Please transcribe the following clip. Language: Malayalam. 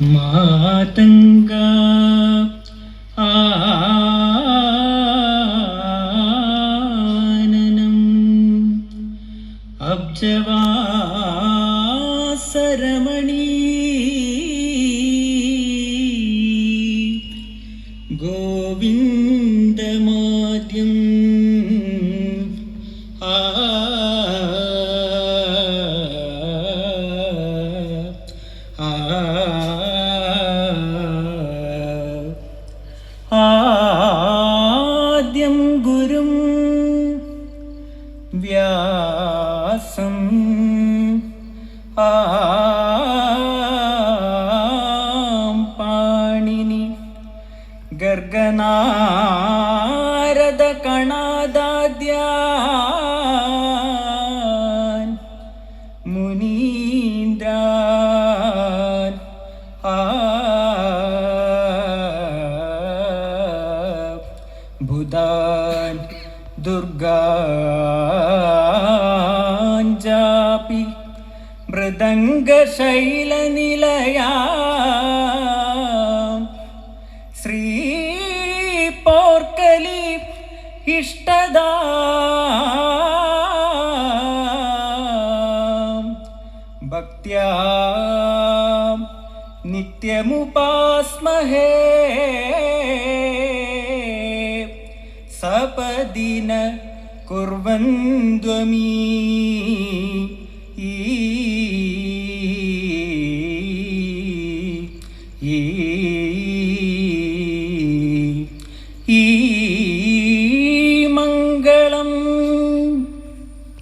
മാതംഗാ ആനനം അബ്ജവാസരമണി ഗോവിന്ദമാദ്യം ആദ്യം ഗുരും വ്യാസം പാണിനി ഗർഗനാരദ കണാദാദ്യാൻ മുനീന്ദ്രാൻ ബുധാൻ ദുർഗാഞ്ചാപി മൃദംഗശൈലനിലയാ ശ്രീ പോർക്കലി ഇഷ്ടദാ ഭക്ത്യാ നിത്യമുപാസ്മഹേ സപദിന കുർവന്ധ്വമീ